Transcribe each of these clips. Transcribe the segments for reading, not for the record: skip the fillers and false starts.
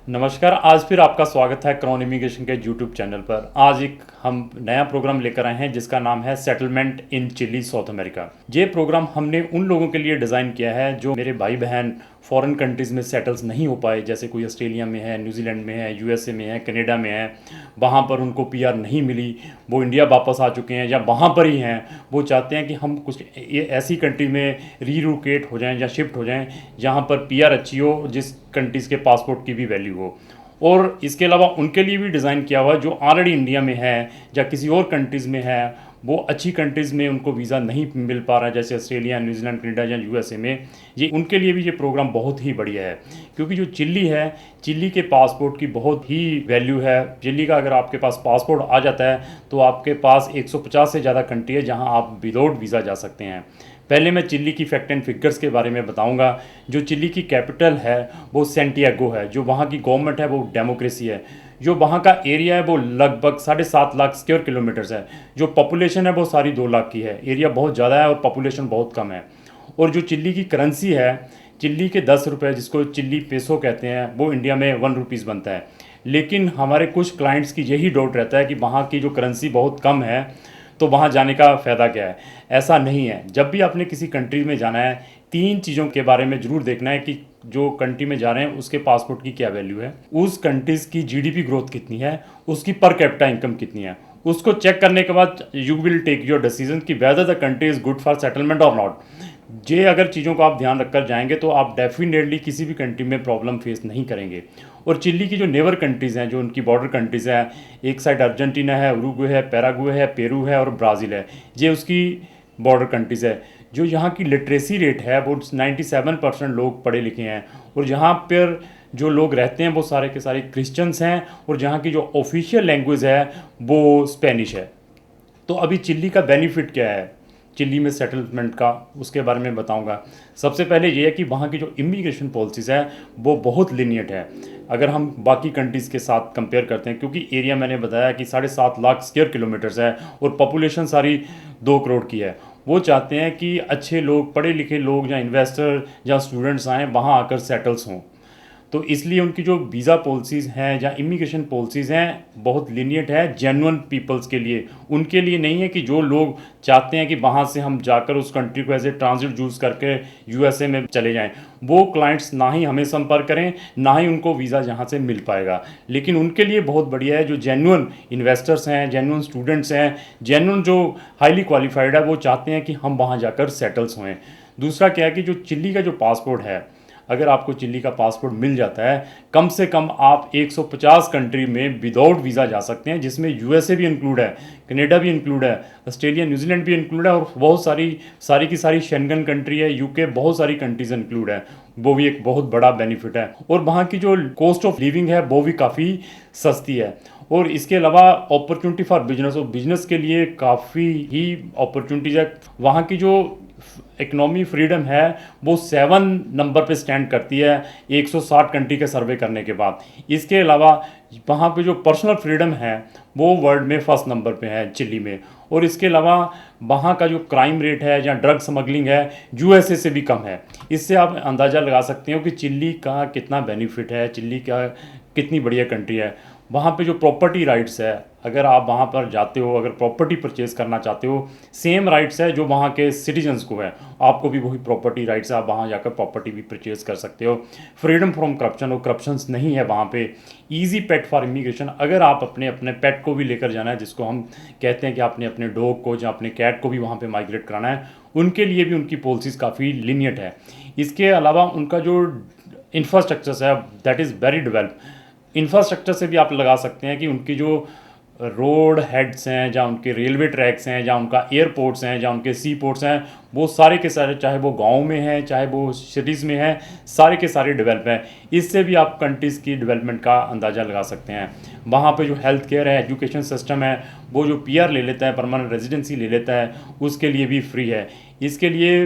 नमस्कार। आज फिर आपका स्वागत है क्राउन इमिग्रेशन के यूट्यूब चैनल पर। आज एक हम नया प्रोग्राम लेकर आए हैं जिसका नाम है settlement in Chile South America. ये प्रोग्राम हमने उन लोगों के लिए डिज़ाइन किया है जो मेरे भाई बहन फॉरेन कंट्रीज़ में सेटल्स नहीं हो पाए, जैसे कोई ऑस्ट्रेलिया में है, न्यूजीलैंड में है, यूएसए में है, कनाडा में है, वहाँ पर उनको पीआर नहीं मिली, वो इंडिया वापस आ चुके हैं या वहाँ पर ही हैं। वो चाहते हैं कि हम कुछ ऐसी कंट्री में रीलोकेट हो जाएं या शिफ्ट हो जाएं जहाँ पर पीआर अच्छी हो, जिस कंट्रीज़ के पासपोर्ट की भी वैल्यू हो। और इसके अलावा उनके लिए भी डिज़ाइन किया हुआ है जो ऑलरेडी इंडिया में है या किसी और कंट्रीज़ में है, वो अच्छी कंट्रीज़ में उनको वीज़ा नहीं मिल पा रहा है, जैसे ऑस्ट्रेलिया, न्यूजीलैंड, कनाडा या यूएसए में। ये उनके लिए भी ये प्रोग्राम बहुत ही बढ़िया है, क्योंकि जो चिली है, चिली के पासपोर्ट की बहुत ही वैल्यू है। चिली का अगर आपके पास पासपोर्ट आ जाता है तो आपके पास 150 से ज़्यादा कंट्री है जहाँ आप विदाउट वीज़ा जा सकते हैं। पहले मैं चिली की फैक्ट एंड फिगर्स के बारे में बताऊंगा। जो चिली की कैपिटल है वो सेंटियागो है। जो वहाँ की गवर्नमेंट है वो डेमोक्रेसी है। जो वहाँ का एरिया है वो लगभग 7.5 लाख स्क्वायर किलोमीटर्स है। जो पॉपुलेशन है वो सारी 2 लाख की है। एरिया बहुत ज़्यादा है और पॉपुलेशन बहुत कम है। और जो चिली की करेंसी है, चिली के 10 रुपये, जिसको चिली पेसो कहते हैं, वो इंडिया में 1 रुपीज़ बनता है। लेकिन हमारे कुछ क्लाइंट्स की यही डाउट रहता है कि वहाँ की जो करेंसी बहुत कम है तो वहाँ जाने का फ़ायदा क्या है। ऐसा नहीं है। जब भी आपने किसी कंट्री में जाना है, 3 चीज़ों के बारे में ज़रूर देखना है कि जो कंट्री में जा रहे हैं उसके पासपोर्ट की क्या वैल्यू है, उस कंट्रीज़ की जीडीपी ग्रोथ कितनी है, उसकी पर कैपिटा इनकम कितनी है। उसको चेक करने के बाद you will take your decision कि whether the country is good for settlement और नॉट। ये अगर चीज़ों को आप ध्यान रखकर जाएंगे तो आप डेफिनेटली किसी भी कंट्री में प्रॉब्लम फेस नहीं करेंगे। और चिली की जो नेबर कंट्रीज़ हैं, जो उनकी बॉर्डर कंट्रीज़ हैं, एक साइड अर्जेंटीना है, उरुग्वे है, पैराग्वे है, पेरू है और ब्राज़ील है, ये उसकी बॉर्डर कंट्रीज़ है। जो यहाँ की लिटरेसी रेट है वो 97% लोग पढ़े लिखे हैं। और यहाँ पर जो लोग रहते हैं वो सारे के सारे क्रिश्चियंस हैं। और जहाँ की जो ऑफिशियल लैंग्वेज है वो स्पेनिश है। तो अभी चिली का बेनिफिट क्या है चिली में सेटलमेंट का, उसके बारे में बताऊंगा। सबसे पहले ये है कि वहाँ की जो इमिग्रेशन पॉलिसीज़ है वो बहुत लीनियट है अगर हम बाकी कंट्रीज़ के साथ कंपेयर करते हैं, क्योंकि एरिया मैंने बताया कि 7.5 लाख स्क्वायर किलोमीटर्स है और पॉपुलेशन सारी 2 करोड़ की है। वो चाहते हैं कि अच्छे लोग, पढ़े लिखे लोग या इन्वेस्टर या स्टूडेंट्स आएँ, वहाँ आकर सेटल्स हों। तो इसलिए उनकी जो वीज़ा पॉलिसीज़ हैं या इमिग्रेशन पॉलिसीज़ हैं बहुत लीनियट है जेन्युइन पीपल्स के लिए। उनके लिए नहीं है कि जो लोग चाहते हैं कि वहाँ से हम जाकर उस कंट्री को एज ए ट्रांजिट यूज़ करके यूएसए में चले जाएं, वो क्लाइंट्स ना ही हमें संपर्क करें, ना ही उनको वीज़ा यहाँ से मिल पाएगा। लेकिन उनके लिए बहुत बढ़िया है जो जेन्युइन इन्वेस्टर्स हैं, जेन्युइन स्टूडेंट्स हैं, जेन्युइन जो हाईली क्वालिफाइड है, वो चाहते हैं कि हम वहाँ जाकर सेटल्स हों। दूसरा क्या है कि जो चिली का जो पासपोर्ट है, अगर आपको चिली का पासपोर्ट मिल जाता है, कम से कम आप 150 कंट्री में विदाउट वीज़ा जा सकते हैं, जिसमें यूएसए भी इंक्लूड है, कनाडा भी इंक्लूड है, ऑस्ट्रेलिया, न्यूजीलैंड भी इंक्लूड है और बहुत सारी की सारी शेंगन कंट्री है, यूके, बहुत सारी कंट्रीज इंक्लूड है। वो भी एक बहुत बड़ा बेनिफिट है। और वहाँ की जो कॉस्ट ऑफ लिविंग है वो भी काफ़ी सस्ती है। और इसके अलावा अपॉर्चुनिटी फॉर बिजनेस, और बिजनेस के लिए काफ़ी ही अपॉर्चुनिटीज़ है। वहाँ की जो इकोनॉमी फ्रीडम है वो 7 नंबर पे स्टैंड करती है 160 कंट्री के सर्वे करने के बाद। इसके अलावा वहाँ पे जो पर्सनल फ्रीडम है वो वर्ल्ड में फर्स्ट नंबर पे है चिली में। और इसके अलावा वहाँ का जो क्राइम रेट है या ड्रग स्मगलिंग है यूएसए से भी कम है। इससे आप अंदाज़ा लगा सकते हो कि चिली का कितना बेनिफिट है, चिली का कितनी बढ़िया कंट्री है। वहाँ पे जो प्रॉपर्टी राइट्स है, अगर आप वहाँ पर जाते हो, अगर प्रॉपर्टी परचेज़ करना चाहते हो, सेम राइट्स है जो वहाँ के सिटीजन्स को है, आपको भी वही प्रॉपर्टी राइट्स है, आप वहाँ जाकर प्रॉपर्टी भी परचेज़ कर सकते हो। फ्रीडम फ्रॉम करप्शन, और करप्शंस नहीं है वहाँ पे। ईजी पेट फॉर इमिग्रेशन, अगर आप अपने पेट को भी लेकर जाना है, जिसको हम कहते हैं कि आपने अपने डॉग को या अपने कैट को भी वहाँ पर माइग्रेट कराना है, उनके लिए भी उनकी पॉलिसीज़ काफ़ी लीनियट है। इसके अलावा उनका जो इंफ्रास्ट्रक्चर्स है that is very develop. Infrastructure से भी आप लगा सकते हैं कि उनकी जो रोड हेड्स हैं, या उनके रेलवे ट्रैक्स हैं, या उनका एयरपोर्ट्स हैं, या उनके सी पोर्ट्स हैं, वो सारे के सारे, चाहे वो गांव में हैं चाहे वो सिटीज़ में हैं, सारे के सारे डेवलप हैं। इससे भी आप कंट्रीज़ की डेवलपमेंट का अंदाज़ा लगा सकते हैं। वहाँ पे जो हेल्थ केयर है, एजुकेशन सिस्टम है, वो जो पीआर ले लेता है, परमानेंट रेजिडेंसी ले लेता है, उसके लिए भी फ्री है। इसके लिए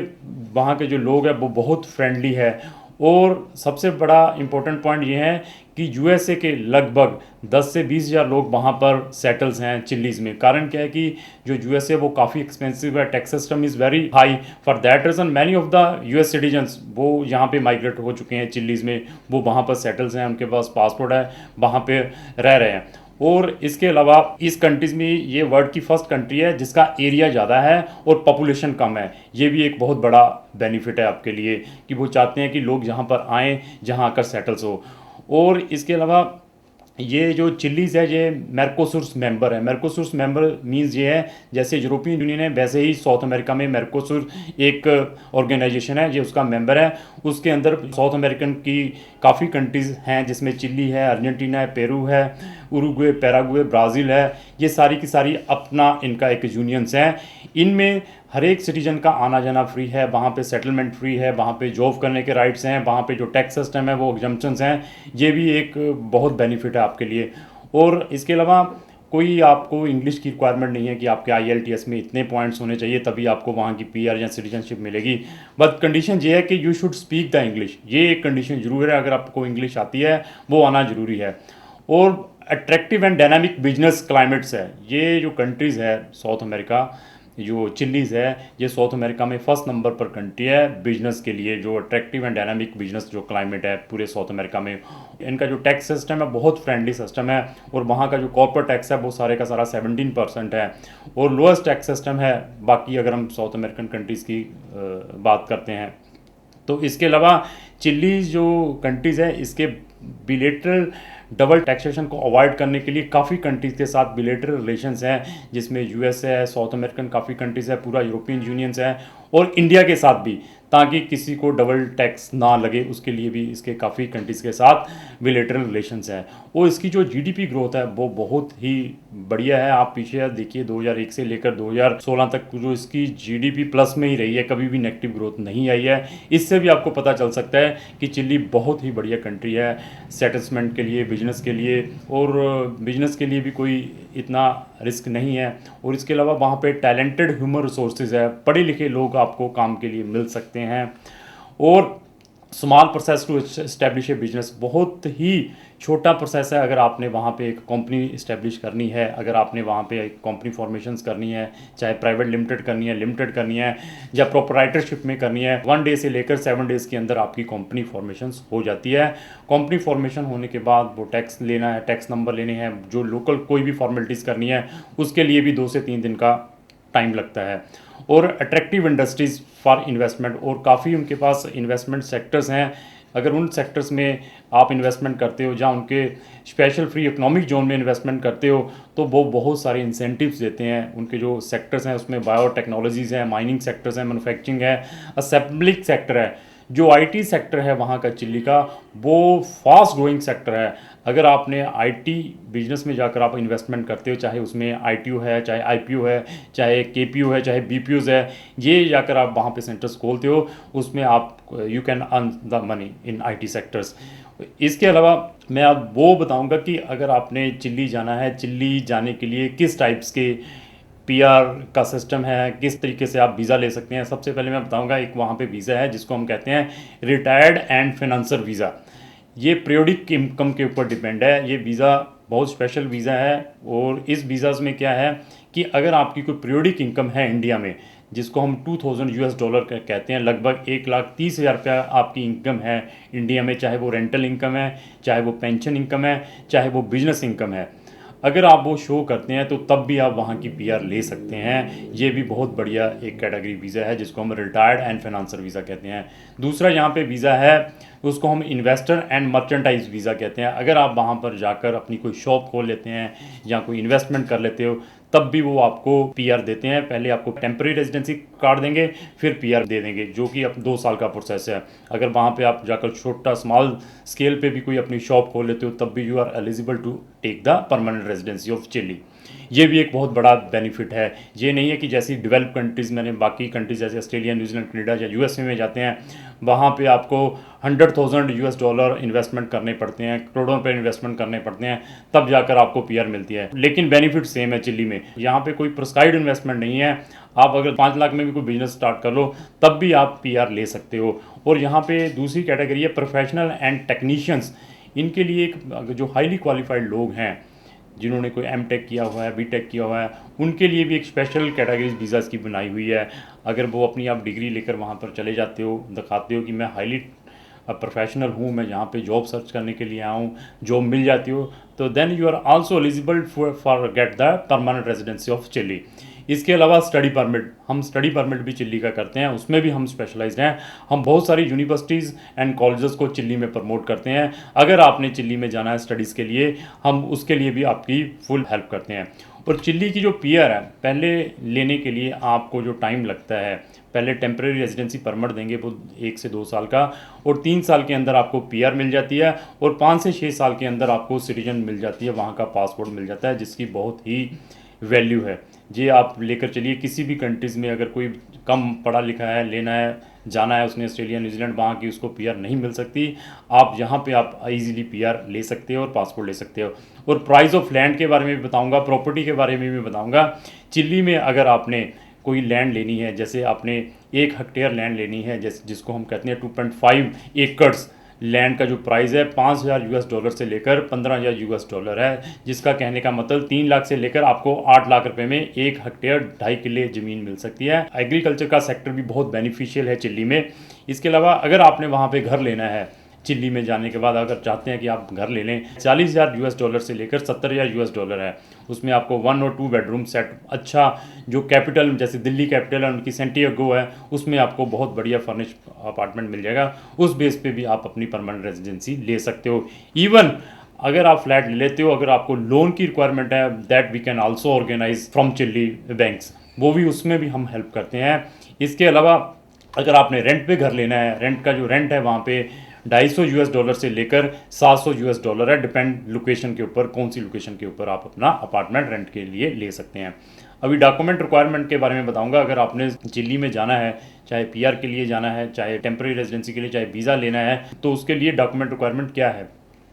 वहाँ के जो लोग हैं वो बहुत फ्रेंडली है। और सबसे बड़ा इम्पोर्टेंट पॉइंट ये है कि यूएसए के लगभग 10 से 20 हज़ार लोग वहाँ पर सेटल्स हैं चिल्लीज़ में। कारण क्या है कि जो यूएसए वो काफ़ी एक्सपेंसिव है, tax system is very high. For that reason many of the US citizens वो यहाँ पे माइग्रेट हो चुके हैं चिल्लीज़ में, वो वहाँ पर सेटल्स हैं, उनके पास पासपोर्ट है, वहाँ पे रह रहे हैं। और इसके अलावा इस कंट्रीज़ में ये वर्ल्ड की फर्स्ट कंट्री है जिसका एरिया ज़्यादा है और पॉपुलेशन कम है। ये भी एक बहुत बड़ा बेनिफिट है आपके लिए कि वो चाहते हैं कि लोग जहाँ पर आएँ, जहाँ आकर सेटल्स हो। और इसके अलावा ये जो चिलीज़ है ये मेरकोसुर मेंबर है। मेरकोसुर मेंबर मींस ये है जैसे यूरोपियन यूनियन है वैसे ही साउथ अमेरिका में मेरकोसुर एक ऑर्गेनाइजेशन है, ये उसका मेंबर है। उसके अंदर साउथ अमेरिकन की काफ़ी कंट्रीज़ हैं जिसमें चिली है, अर्जेंटीना है, पेरू है, उरुग्वे, पैराग्वे, ब्राज़ील है। ये सारी की सारी अपना इनका एक यूनियंस है। इनमें हर एक सिटीजन का आना जाना फ्री है, वहाँ पे सेटलमेंट फ्री है, वहाँ पे जॉब करने के राइट्स हैं, वहाँ पे जो टैक्स सिस्टम है वो एग्जम्पशंस हैं। ये भी एक बहुत बेनिफिट है आपके लिए। और इसके अलावा कोई आपको इंग्लिश की रिक्वायरमेंट नहीं है कि आपके IELTS में इतने पॉइंट्स होने चाहिए तभी आपको वहाँ की PR या सिटीजनशिप मिलेगी। बट कंडीशन ये है कि you should speak the English, ये एक कंडीशन ज़रूर है। अगर आपको इंग्लिश आती है वो आना ज़रूरी है। और attractive and dynamic business climates है। ये जो कंट्रीज़ है साउथ अमेरिका, जो चिलीज़ है, ये साउथ अमेरिका में फर्स्ट नंबर पर कंट्री है बिजनेस के लिए। जो अट्रैक्टिव एंड डायनामिक बिजनेस जो क्लाइमेट है पूरे साउथ अमेरिका में, इनका जो टैक्स सिस्टम है बहुत फ्रेंडली सिस्टम है। और वहाँ का जो कॉर्पोरेट टैक्स है वो सारे का सारा 17% है और लोएस्ट टैक्स सिस्टम है बाकी अगर हम साउथ अमेरिकन कंट्रीज़ की बात करते हैं। तो इसके अलावा चिली जो कंट्रीज़ है इसके बिलेटरल डबल टैक्सेशन को अवॉइड करने के लिए काफ़ी कंट्रीज़ के साथ बिलेटरल रिलेशंस हैं, जिसमें यूएस है, साउथ अमेरिकन काफ़ी कंट्रीज़ है, पूरा यूरोपियन यूनियंस है और इंडिया के साथ भी, ताकि किसी को डबल टैक्स ना लगे उसके लिए भी इसके काफ़ी कंट्रीज़ के साथ बिलेटरल रिलेशंस हैं। और इसकी जो GDP ग्रोथ है वो बहुत ही बढ़िया है। आप पीछे देखिए 2001 से लेकर 2016 तक जो इसकी GDP प्लस में ही रही है, कभी भी नेगेटिव ग्रोथ नहीं आई है। इससे भी आपको पता चल सकता है कि चिली बहुत ही बढ़िया कंट्री है सेटलमेंट के लिए, बिजनेस के लिए। और बिजनेस के लिए भी कोई इतना रिस्क नहीं है। और इसके अलावा वहाँ पे टैलेंटेड ह्यूमन रिसोर्सेज है, पढ़े लिखे लोग आपको काम के लिए मिल सकते हैं। और small process to establish a business, बहुत ही छोटा प्रोसेस है। अगर आपने वहाँ पे एक कंपनी इस्टेब्लिश करनी है, अगर आपने वहाँ पे एक कंपनी फॉर्मेशंस करनी है, चाहे प्राइवेट लिमिटेड करनी है या प्रोप्राइटरशिप में करनी है, 1 डे से लेकर 7 डेज़ के अंदर आपकी कंपनी फॉर्मेशंस हो जाती है। कंपनी फॉर्मेशन होने के बाद वो टैक्स लेना है, टैक्स नंबर लेने हैं, जो लोकल कोई भी फॉर्मेलिटीज़ करनी है उसके लिए भी 2 से 3 दिन का टाइम लगता है। और अट्रैक्टिव इंडस्ट्रीज़ फॉर इन्वेस्टमेंट, और काफ़ी उनके पास इन्वेस्टमेंट सेक्टर्स हैं। अगर उन सेक्टर्स में आप इन्वेस्टमेंट करते हो जहाँ उनके स्पेशल फ्री इकोनॉमिक जोन में इन्वेस्टमेंट करते हो तो वो बहुत सारे इंसेंटिव्स देते हैं। उनके जो सेक्टर्स हैं उसमें बायोटेक्नोलॉजीज़ हैं, माइनिंग सेक्टर्स हैं, मैन्युफैक्चरिंग है, असेंबलिंग सेक्टर है। जो IT सेक्टर है वहाँ का चिली का, वो फास्ट ग्रोइंग सेक्टर है। अगर आपने IT बिजनेस में जाकर आप इन्वेस्टमेंट करते हो, चाहे उसमें ITO है, चाहे IPO है, चाहे KPO है, चाहे BPOs है, ये जाकर आप वहाँ पे सेंटर्स खोलते हो, उसमें आप you can earn the money in IT sectors. इसके अलावा मैं अब वो बताऊंगा कि अगर आपने चिली जाना है, चिली जाने के लिए किस टाइप्स के PR का सिस्टम है, किस तरीके से आप वीज़ा ले सकते हैं। सबसे पहले मैं बताऊंगा एक वहाँ पे वीज़ा है जिसको हम कहते हैं रिटायर्ड एंड फाइनेंसर वीज़ा। ये पीरियोडिक इनकम के ऊपर डिपेंड है। ये वीज़ा बहुत स्पेशल वीज़ा है। और इस वीज़ाज़ में क्या है कि अगर आपकी कोई पीरियोडिक इनकम है इंडिया में, जिसको हम $2000 कहते हैं, लगभग 1,30,000 रुपया आपकी इनकम है इंडिया में, चाहे वो रेंटल इनकम है, चाहे वो पेंशन इनकम है, चाहे वो बिजनेस इनकम है, अगर आप वो शो करते हैं तो तब भी आप वहाँ की PR ले सकते हैं। ये भी बहुत बढ़िया एक कैटेगरी वीज़ा है जिसको हम रिटायर्ड एंड फाइनेंसर वीज़ा कहते हैं। दूसरा यहाँ पे वीज़ा है उसको हम इन्वेस्टर एंड मर्चेंटाइज वीज़ा कहते हैं। अगर आप वहाँ पर जाकर अपनी कोई शॉप खोल लेते हैं या कोई इन्वेस्टमेंट कर लेते हो तब भी वो आपको PR देते हैं। पहले आपको टेम्परेरी रेजिडेंसी कार्ड देंगे, फिर PR दे देंगे, जो कि अब 2 साल का प्रोसेस है। अगर वहाँ पे आप जाकर छोटा स्मॉल स्केल पे भी कोई अपनी शॉप खोल लेते हो तब भी you are eligible to take the permanent residency of Chile. ये भी एक बहुत बड़ा बेनिफिट है। ये नहीं है कि जैसी डेवलप कंट्रीज़, मैंने बाकी कंट्रीज़ जैसे ऑस्ट्रेलिया, न्यूजीलैंड, कनाडा या USA में जाते हैं, वहाँ पे आपको $100,000 इन्वेस्टमेंट करने पड़ते हैं, करोड़ों रुपये इन्वेस्टमेंट करने पड़ते हैं, तब जाकर आपको PR मिलती है। लेकिन बेनिफिट सेम है चिली में। यहाँ पे कोई प्रिस्क्राइब्ड इन्वेस्टमेंट नहीं है। आप अगर 5 लाख में भी कोई बिजनेस स्टार्ट कर लो तब भी आप PR ले सकते हो। और यहाँ पे दूसरी कैटेगरी है प्रोफेशनल एंड टेक्नीशियंस। इनके लिए एक जो हाईली क्वालिफाइड लोग हैं, जिन्होंने कोई एमटेक किया हुआ है, बीटेक किया हुआ है, उनके लिए भी एक स्पेशल कैटेगरी वीज़ाज़ की बनाई हुई है। अगर वो अपनी आप डिग्री लेकर वहाँ पर चले जाते हो, दिखाते हो कि मैं हाईली प्रोफेशनल हूँ, मैं यहाँ पे जॉब सर्च करने के लिए आया हूँ, जॉब मिल जाती हो, तो then you are also eligible for get the permanent residency of Chile. इसके अलावा स्टडी परमिट, हम स्टडी परमिट भी चिल्ली का करते हैं, उसमें भी हम स्पेशलाइज्ड हैं। हम बहुत सारी यूनिवर्सिटीज़ एंड कॉलेजेस को चिल्ली में प्रमोट करते हैं। अगर आपने चिल्ली में जाना है स्टडीज़ के लिए, हम उसके लिए भी आपकी फुल हेल्प करते हैं। और चिल्ली की जो पीआर है, पहले लेने के लिए आपको जो टाइम लगता है, पहले टेम्परेरी रेजिडेंसी परमिट देंगे वो 1 से 2 साल का, और 3 साल के अंदर आपको पीआर मिल जाती है, और 5 से 6 साल के अंदर आपको सिटीजन मिल जाती है, वहाँ का पासपोर्ट मिल जाता है, जिसकी बहुत ही वैल्यू है। ये आप लेकर चलिए, किसी भी कंट्रीज़ में अगर कोई कम पढ़ा लिखा है, लेना है, जाना है उसने ऑस्ट्रेलिया न्यूजीलैंड, वहाँ की उसको पीआर नहीं मिल सकती, आप यहाँ पे आप इजीली पीआर ले सकते हो और पासपोर्ट ले सकते हो। और प्राइस ऑफ लैंड के बारे में भी बताऊँगा, प्रॉपर्टी के बारे में भी बताऊँगा। चिल्ली में अगर आपने कोई लैंड लेनी है, जैसे आपने 1 हेक्टेयर लैंड लेनी है, जैसे जिसको हम कहते हैं 2.5 एकड़्स, लैंड का जो प्राइस है $5,000 से लेकर $15,000 है, जिसका कहने का मतलब 3 लाख से लेकर आपको 8 लाख रुपए में 1 हेक्टेयर 2.5 किले ज़मीन मिल सकती है। एग्रीकल्चर का सेक्टर भी बहुत बेनिफिशियल है चिल्ली में। इसके अलावा अगर आपने वहाँ पे घर लेना है, चिल्ली में जाने के बाद अगर चाहते हैं कि आप घर ले लें, $40,000 से लेकर $70,000 है। उसमें आपको 1 और 2 बेडरूम सेट, अच्छा जो कैपिटल जैसे दिल्ली कैपिटल है उनकी सेंटियागो है, उसमें आपको बहुत बढ़िया फर्निश अपार्टमेंट मिल जाएगा। उस बेस पे भी आप अपनी परमानेंट रेजिडेंसी ले सकते हो। इवन अगर आप फ्लैट ले लेते हो, अगर आपको लोन की रिक्वायरमेंट है, that we can also organise from Chile banks, वो भी उसमें भी हम हेल्प करते हैं। इसके अलावा अगर आपने रेंट पे घर लेना है, रेंट का जो रेंट है वहाँ पे $250 से लेकर $700 है, डिपेंड लोकेशन के ऊपर, कौन सी लोकेशन के ऊपर आप अपना अपार्टमेंट रेंट के लिए ले सकते हैं। अभी डॉक्यूमेंट रिक्वायरमेंट के बारे में बताऊंगा। अगर आपने चिल्ली में जाना है, चाहे पीआर के लिए जाना है, चाहे टेम्परेरी रेजिडेंसी के लिए, चाहे वीज़ा लेना है, तो उसके लिए डॉक्यूमेंट रिक्वायरमेंट क्या है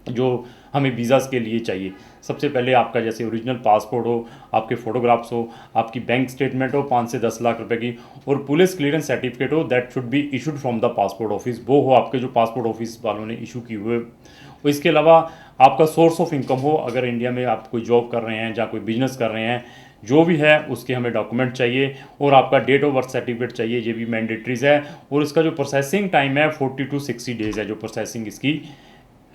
जो हमें वीज़ाज़ के लिए चाहिए। सबसे पहले आपका जैसे ओरिजिनल पासपोर्ट हो, आपके फ़ोटोग्राफ्स हो, आपकी बैंक स्टेटमेंट हो 5 से 10 लाख रुपए की, और पुलिस क्लियरेंस सर्टिफिकेट हो, that should be issued from the passport office, वो हो आपके जो पासपोर्ट ऑफिस वालों ने इशू की हुए। और इसके अलावा आपका सोर्स ऑफ इनकम हो, अगर इंडिया में आप कोई जॉब कर रहे हैं या कोई बिजनेस कर रहे हैं, जो भी है उसके हमें डॉक्यूमेंट चाहिए, और आपका डेट ऑफ बर्थ सर्टिफिकेट चाहिए, ये भी मैंडेटरीज है। और इसका जो प्रोसेसिंग टाइम है 40 to 60 डेज़ है, जो प्रोसेसिंग इसकी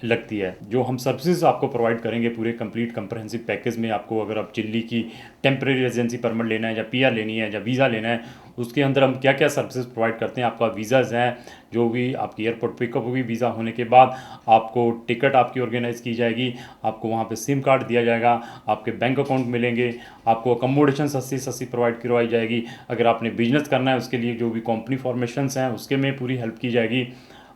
लगती है। जो हम सर्विसेज आपको प्रोवाइड करेंगे पूरे कंप्लीट कंप्रहेंसिव पैकेज में, आपको अगर आप चिल्ली की टेम्परेरी रेजिडेंसी परमिट लेना है, या पीआर लेनी है, या वीज़ा लेना है, उसके अंदर हम क्या क्या सर्विसेज प्रोवाइड करते हैं। आपका वीज़ाज़ हैं, जो भी आपकी एयरपोर्ट पिकअप होगी, वीज़ा होने के बाद आपको टिकट आपकी ऑर्गेनाइज की जाएगी, आपको वहाँ पे सिम कार्ड दिया जाएगा, आपके बैंक अकाउंट मिलेंगे, आपको अकोमोडेशन सस्ती प्रोवाइड करवाई जाएगी। अगर आपने बिजनेस करना है, उसके लिए जो भी कंपनी फॉर्मेशंस हैं उसके में पूरी हेल्प की जाएगी।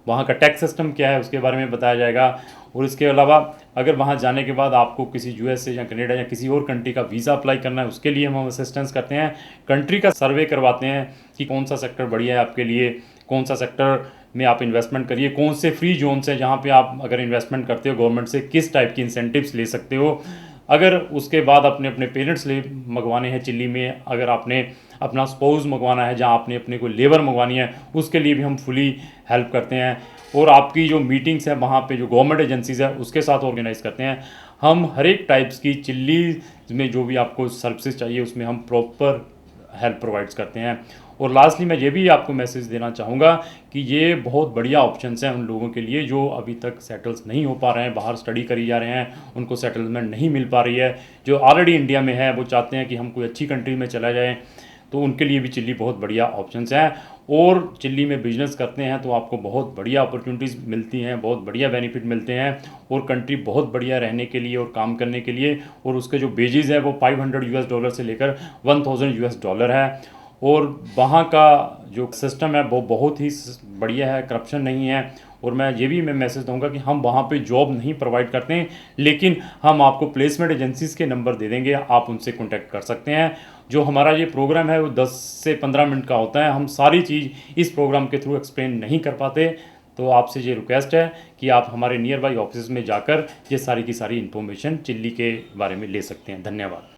वहाँ का टैक्स सिस्टम क्या है उसके बारे में बताया जाएगा। और इसके अलावा अगर वहाँ जाने के बाद आपको किसी यूएसए या कनाडा या किसी और कंट्री का वीज़ा अप्लाई करना है, उसके लिए हम असिस्टेंस करते हैं। कंट्री का सर्वे करवाते हैं कि कौन सा सेक्टर बढ़िया है आपके लिए, कौन सा सेक्टर में आप इन्वेस्टमेंट करिए, कौन से फ्री जोन्स हैं जहाँ पे आप अगर इन्वेस्टमेंट करते हो गवर्नमेंट से किस टाइप की इंसेंटिव्स ले सकते हो। अगर उसके बाद अपने अपने पेरेंट्स ले मंगवाने हैं चिल्ली में, अगर आपने अपना स्पाउस मंगवाना है, जहाँ आपने अपने को लेबर मंगवानी है, उसके लिए भी हम फुली हेल्प करते हैं। और आपकी जो मीटिंग्स हैं वहाँ पे जो गवर्नमेंट एजेंसीज है उसके साथ ऑर्गेनाइज करते हैं। हम हर एक टाइप्स की चिल्ली में जो भी आपको सर्विसेज चाहिए उसमें हम प्रॉपर हेल्प प्रोवाइड्स करते हैं। और लास्टली मैं ये भी आपको मैसेज देना चाहूँगा कि ये बहुत बढ़िया ऑप्शंस हैं उन लोगों के लिए जो अभी तक सेटल्स नहीं हो पा रहे हैं, बाहर स्टडी करी जा रहे हैं, उनको सेटलमेंट नहीं मिल पा रही है, जो ऑलरेडी इंडिया में है वो चाहते हैं कि हम कोई अच्छी कंट्री में चला जाएं, तो उनके लिए भी चिल्ली बहुत बढ़िया ऑप्शंस हैं। और चिल्ली में बिजनेस करते हैं तो आपको बहुत बढ़िया अपॉर्चुनिटीज़ मिलती हैं, बहुत बढ़िया बेनिफिट मिलते हैं, और कंट्री बहुत बढ़िया रहने के लिए और काम करने के लिए। और उसके जो वेजेस है वो $500 से लेकर $1,000 है। और वहाँ का जो सिस्टम है वो बहुत ही बढ़िया है, करप्शन नहीं है। और मैं ये भी मैसेज दूंगा कि हम वहाँ पे जॉब नहीं प्रोवाइड करते हैं, लेकिन हम आपको प्लेसमेंट एजेंसीज के नंबर दे देंगे, आप उनसे कॉन्टैक्ट कर सकते हैं। जो हमारा ये प्रोग्राम है वो 10 से 15 मिनट का होता है, हम सारी चीज़ इस प्रोग्राम के थ्रू एक्सप्लेन नहीं कर पाते। तो आपसे ये रिक्वेस्ट है कि आप हमारे नियर बाई ऑफिस में जाकर ये सारी की सारी इन्फॉर्मेशन चिल्ली के बारे में ले सकते हैं। धन्यवाद।